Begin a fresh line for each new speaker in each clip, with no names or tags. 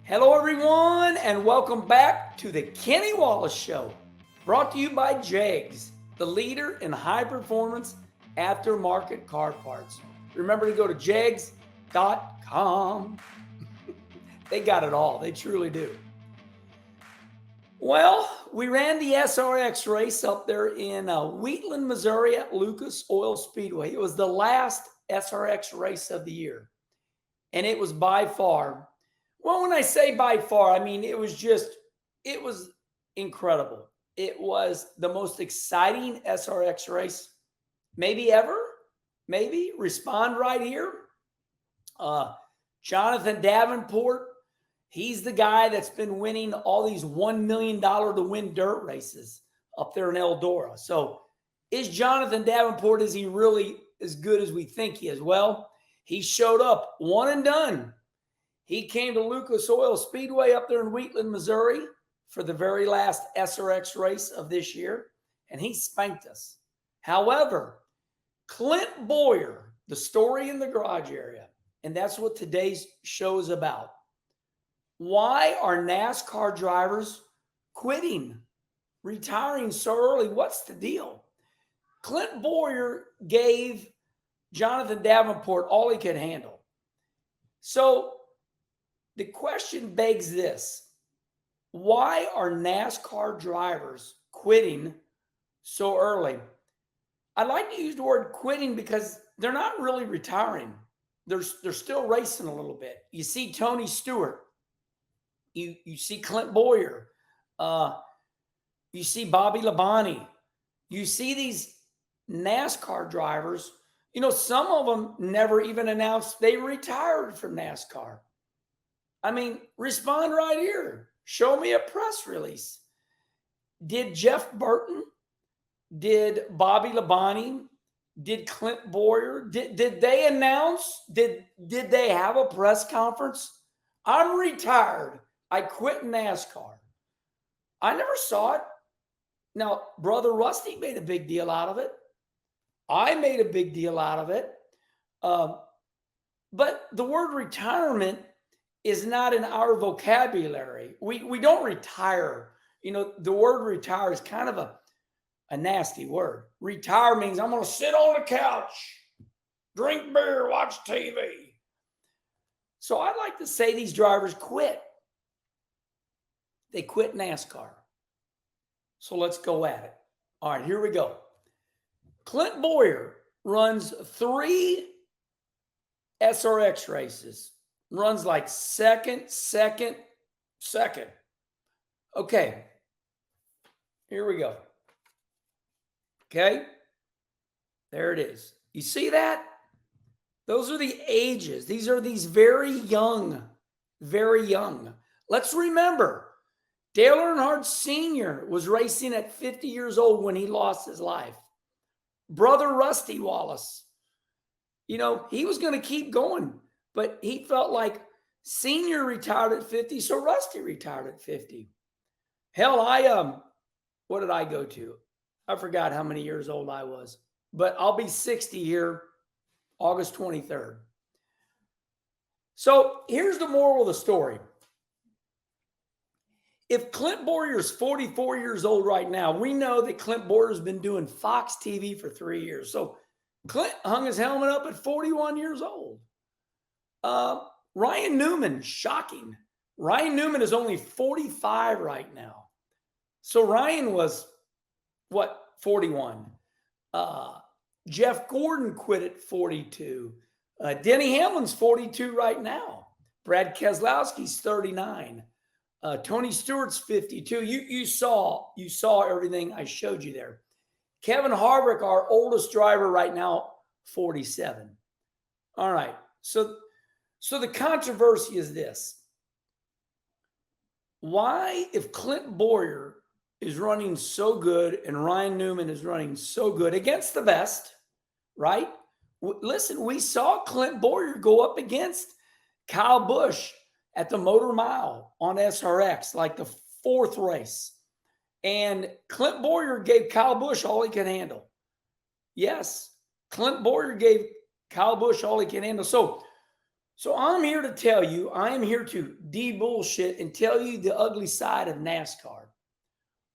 Hello, everyone, and welcome back to the Kenny Wallace Show, brought to you by JEGS, the leader in high-performance aftermarket car parts. Remember to go to jegs.com. They got it all. They truly do. Well, we ran the SRX race up there in Wheatland, Missouri at Lucas Oil Speedway. It was the last SRX race of the year, and it was by far, well, when I say by far, I mean it was incredible. It was the most exciting SRX race maybe ever. Maybe. Respond right here. Jonathan Davenport, he's the guy that's been winning all these $1 million to win dirt races up there in Eldora. So is Jonathan Davenport, is he really as good as we think he is? Well, he showed up, one and done. He came to Lucas Oil Speedway up there in Wheatland, Missouri for the very last SRX race of this year, and he spanked us. However, Clint Boyer, the story in the garage area, and that's what today's show is about. Why are NASCAR drivers quitting, retiring so early? What's the deal? Clint Boyer gave Jonathan Davenport all he could handle. So the question begs this: why are NASCAR drivers quitting so early? I like to use the word quitting because they're not really retiring. They're still racing a little bit. You see Tony Stewart. You see Clint Boyer. You see Bobby Labonte. You see these NASCAR drivers. You know, some of them never even announced they retired from NASCAR. I mean, respond right here. Show me a press release. Did Jeff Burton? Did Bobby Labonte? Did Clint Boyer? Did they announce? Did they have a press conference? I'm retired. I quit NASCAR. I never saw it. Now, Brother Rusty made a big deal out of it. I made a big deal out of it. But the word retirement is not in our vocabulary. We don't retire. You know, the word retire is kind of a nasty word. Retire means I'm going to sit on the couch, drink beer, watch TV. So I'd like to say these drivers quit. They quit NASCAR. So let's go at it. All right, here we go. Clint Boyer runs 3 SRX races. Runs like second. Okay, here we go. Okay, there it is. You see that? Those are the ages. These are these very young, very young. Let's remember, Dale Earnhardt Sr. was racing at 50 years old when he lost his life. Brother Rusty Wallace, you know, he was going to keep going, but he felt like Senior retired at 50, so Rusty retired at 50. Hell, what did I go to? I forgot how many years old I was, but I'll be 60 here, August 23rd. So here's the moral of the story. If Clint Boyer's 44 years old right now, we know that Clint Boyer's been doing Fox TV for 3 years. So Clint hung his helmet up at 41 years old. Ryan Newman, shocking. Ryan Newman is only 45 right now. So Ryan was, 41? Jeff Gordon quit at 42. Denny Hamlin's 42 right now. Brad Keselowski's 39. Tony Stewart's 52. You saw everything I showed you there. Kevin Harvick, our oldest driver right now, 47. All right. So the controversy is this. Why, if Clint Boyer is running so good and Ryan Newman is running so good against the best, right? Listen, we saw Clint Boyer go up against Kyle Busch at the Motor Mile on SRX, like the 4th race. And Clint Boyer gave Kyle Busch all he could handle. Yes, Clint Boyer gave Kyle Busch all he can handle. So So I'm here to tell you, I am here to de-bullshit and tell you the ugly side of NASCAR.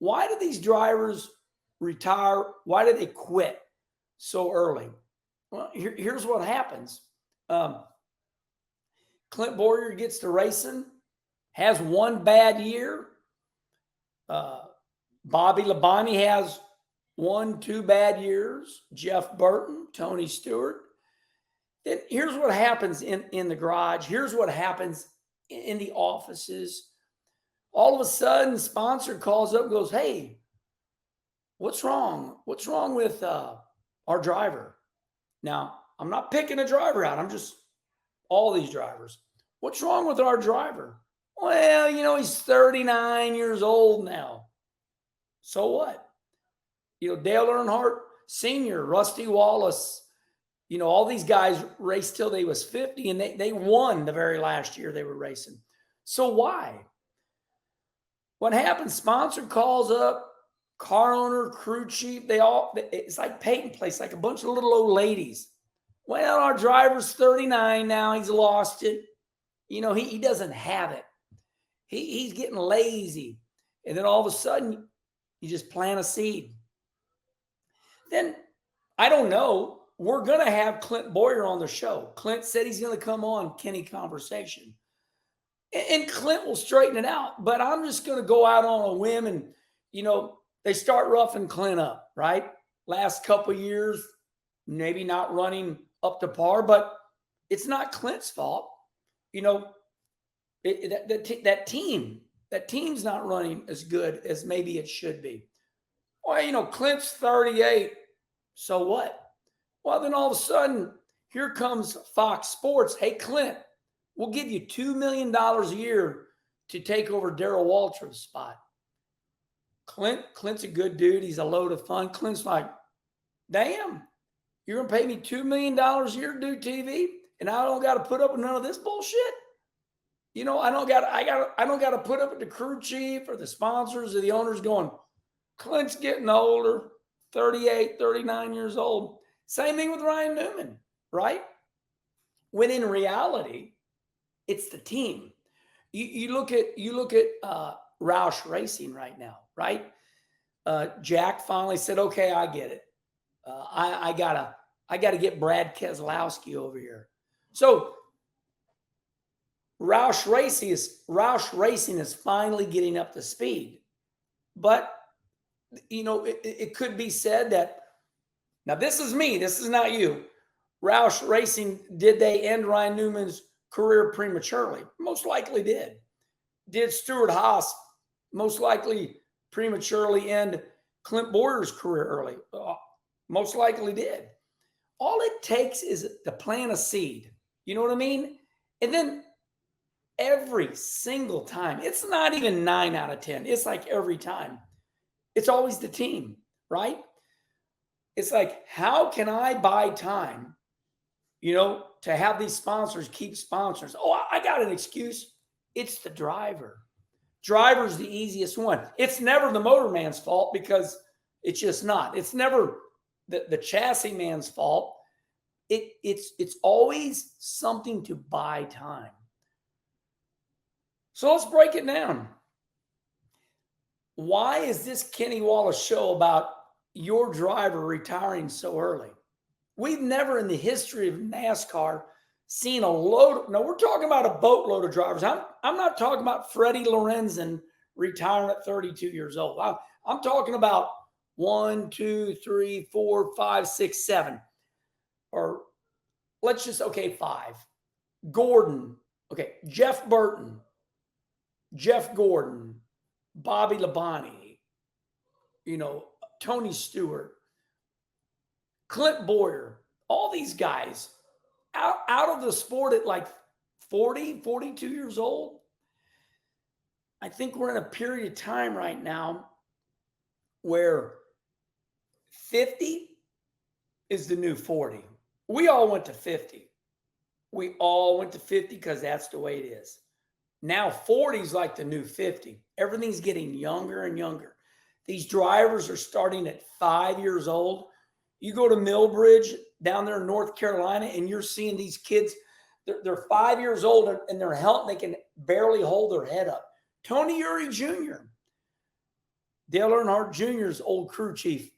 Why do these drivers retire? Why do they quit so early? Well, here's what happens. Clint Bowyer gets to racing, has one bad year. Bobby Labonte has 1-2 bad years. Jeff Burton, Tony Stewart. Then here's what happens in the garage. Here's what happens in the offices. All of a sudden, sponsor calls up and goes, hey, what's wrong? What's wrong with our driver? Now, I'm not picking a driver out. I'm just all these drivers. What's wrong with our driver? Well, he's 39 years old now. So what? Dale Earnhardt Sr., Rusty Wallace, all these guys raced till they was 50, and they won the very last year they were racing. So why? What happens? Sponsor calls up, car owner, crew chief, it's like Peyton Place, like a bunch of little old ladies. Well, our driver's 39 now. He's lost it. He doesn't have it. He's getting lazy. And then all of a sudden, you just plant a seed. Then, I don't know. We're going to have Clint Bowyer on the show. Clint said he's going to come on Kenny Conversation. And Clint will straighten it out. But I'm just going to go out on a whim and, they start roughing Clint up, right? Last couple of years, maybe not running up to par, but it's not Clint's fault. That team's not running as good as maybe it should be. Well, Clint's 38. So what? Well, then all of a sudden, here comes Fox Sports. Hey, Clint, we'll give you $2 million a year to take over Darrell Waltrip's spot. Clint's a good dude. He's a load of fun. Clint's like, damn, you're going to pay me $2 million a year to do TV, and I don't got to put up with none of this bullshit? I don't got to put up with the crew chief or the sponsors or the owners going, Clint's getting older, 38, 39 years old. Same thing with Ryan Newman, right? When in reality, it's the team. You look at Roush Racing right now, right? Jack finally said, "Okay, I get it. I gotta get Brad Keselowski over here." So Roush Racing is finally getting up to speed, but it could be said that. Now, this is me. This is not you. Roush Racing, did they end Ryan Newman's career prematurely? Most likely did. Did Stuart Haas most likely prematurely end Clint Bowyer's career early? Most likely did. All it takes is to plant a seed. You know what I mean? And then every single time, it's not even 9 out of 10. It's like every time. It's always the team, right? It's like, how can I buy time, to have these sponsors keep sponsors? Oh, I got an excuse. It's the driver. Driver's the easiest one. It's never the motor man's fault because it's just not. It's never the chassis man's fault. It's always something to buy time. So let's break it down. Why is this Kenny Wallace show about your driver retiring so early? We've never in the history of NASCAR seen a load. No, we're talking about a boatload of drivers. I'm not talking about Freddie Lorenzen retiring at 32 years old. I'm talking about 1, 2, 3, 4, 5, 6, 7. Or let's just, 5. Gordon. Okay, Jeff Burton. Jeff Gordon. Bobby Labonte. Tony Stewart, Clint Bowyer, all these guys out of the sport at like 40, 42 years old. I think we're in a period of time right now where 50 is the new 40. We all went to 50. We all went to 50 because that's the way it is. Now 40 is like the new 50. Everything's getting younger and younger. These drivers are starting at 5 years old. You go to Millbridge down there in North Carolina and you're seeing these kids. they're 5 years old and they're healthy. They can barely hold their head up. Tony Uri Jr., Dale Earnhardt Jr.'s old crew chief,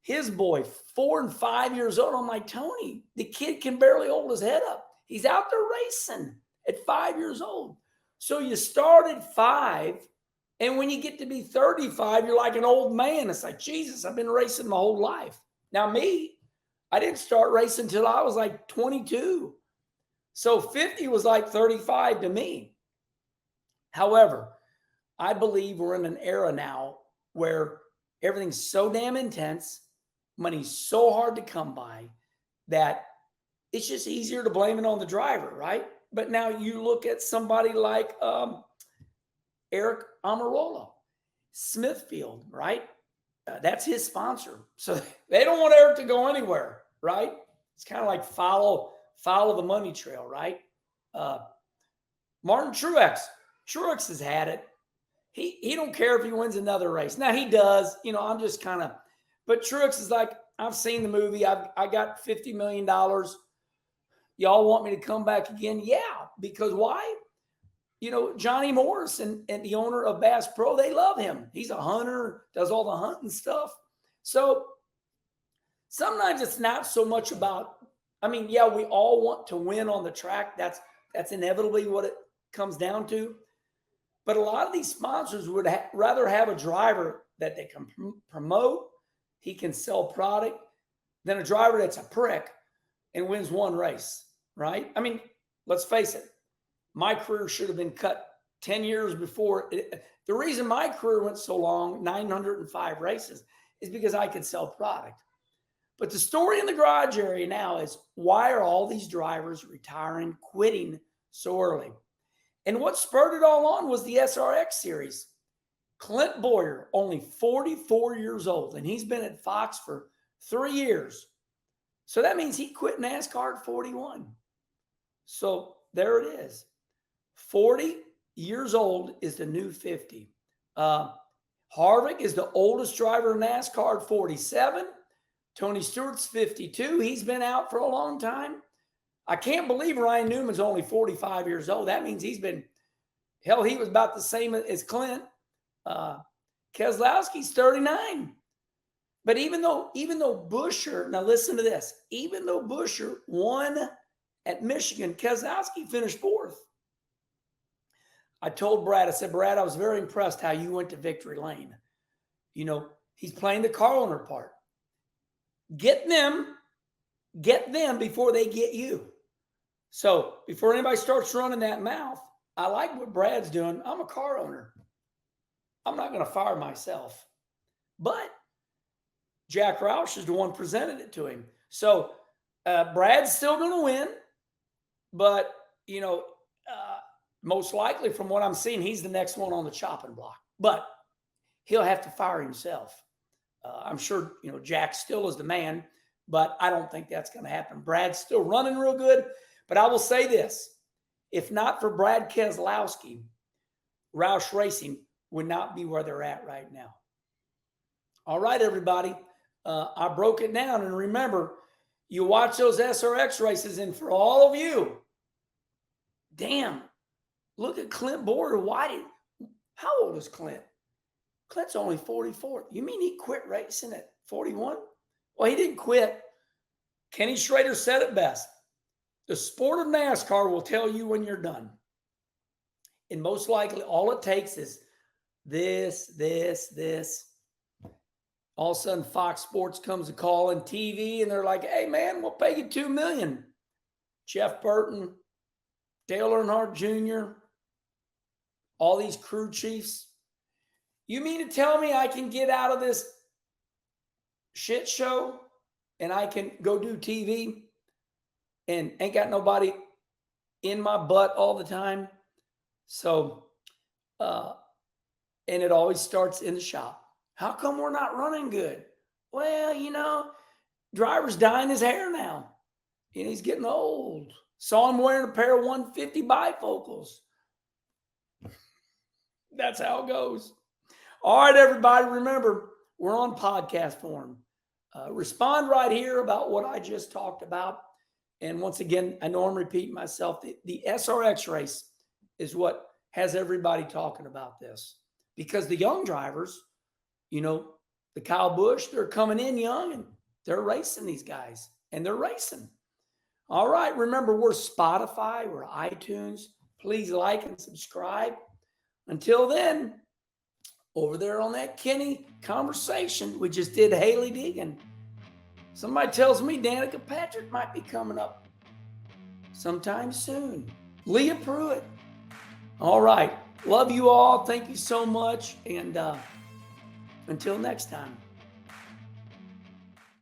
his boy, 4 and 5 years old. I'm like, Tony, the kid can barely hold his head up. He's out there racing at 5 years old. So you start at 5, and when you get to be 35, you're like an old man. It's like, Jesus, I've been racing my whole life. Now me, I didn't start racing until I was like 22. So 50 was like 35 to me. However, I believe we're in an era now where everything's so damn intense, money's so hard to come by, that it's just easier to blame it on the driver, right? But now you look at somebody like Eric Almirola, Smithfield, right? That's his sponsor. So they don't want Eric to go anywhere, right? It's kind of like follow the money trail, right? Martin Truex. Truex has had it. He don't care if he wins another race. Now he does. You know, I'm just kind of, but Truex is like, I've seen the movie. I got $50 million. Y'all want me to come back again? Yeah, because why? You know, Johnny Morris and the owner of Bass Pro, they love him. He's a hunter, does all the hunting stuff. So sometimes it's not so much about, I mean, yeah, we all want to win on the track. That's inevitably what it comes down to. But a lot of these sponsors would rather have a driver that they can promote, he can sell product, than a driver that's a prick and wins one race, right? I mean, let's face it. My career should have been cut 10 years before. The reason my career went so long, 905 races, is because I could sell product. But the story in the garage area now is, why are all these drivers retiring, quitting so early? And what spurred it all on was the SRX series. Clint Boyer, only 44 years old, and he's been at Fox for 3 years. So that means he quit NASCAR at 41. So there it is. 40 years old is the new 50. Harvick is the oldest driver in NASCAR at 47. Tony Stewart's 52. He's been out for a long time. I can't believe Ryan Newman's only 45 years old. That means he's been, hell, he was about the same as Clint. Keselowski's 39. But even though Buescher, now listen to this, even though Buescher won at Michigan, Keselowski finished 4th. I told Brad, I said, Brad, I was very impressed how you went to victory lane. You know, he's playing the car owner part. Get them before they get you. So before anybody starts running that mouth, I like what Brad's doing. I'm a car owner. I'm not going to fire myself. But Jack Roush is the one presented it to him. So Brad's still going to win. But, you know, most likely from what I'm seeing, he's the next one on the chopping block. But he'll have to fire himself. I'm sure, you know, Jack still is the man, but I don't think that's going to happen. Brad's still running real good. But I will say this. If not for Brad Keselowski, Roush Racing would not be where they're at right now. All right, everybody. I broke it down. And remember, you watch those SRX races, and for all of you, damn, look at Clint Boyer. How old is Clint? Clint's only 44. You mean he quit racing at 41? Well, he didn't quit. Kenny Schrader said it best. The sport of NASCAR will tell you when you're done. And most likely all it takes is this. All of a sudden Fox Sports comes a call on TV and they're like, hey man, we'll pay you $2 million. Jeff Burton, Dale Earnhardt Jr., all these crew chiefs. You mean to tell me I can get out of this shit show and I can go do TV and ain't got nobody in my butt all the time? So, and it always starts in the shop. How come we're not running good? Well, you know, driver's dyeing his hair now. And he's getting old. Saw him wearing a pair of 150 bifocals. That's how it goes. All right, everybody, remember, we're on podcast form. Respond right here about what I just talked about. And once again, I know I'm repeating myself. The SRX race is what has everybody talking about this, because the young drivers, the Kyle Busch, they're coming in young and they're racing these guys, and they're racing. All right. Remember, we're Spotify, we're iTunes. Please like and subscribe. Until then, over there on that Kenny conversation, we just did Haley Deegan. Somebody tells me Danica Patrick might be coming up sometime soon. Leah Pruitt. All right. Love you all. Thank you so much. And until next time.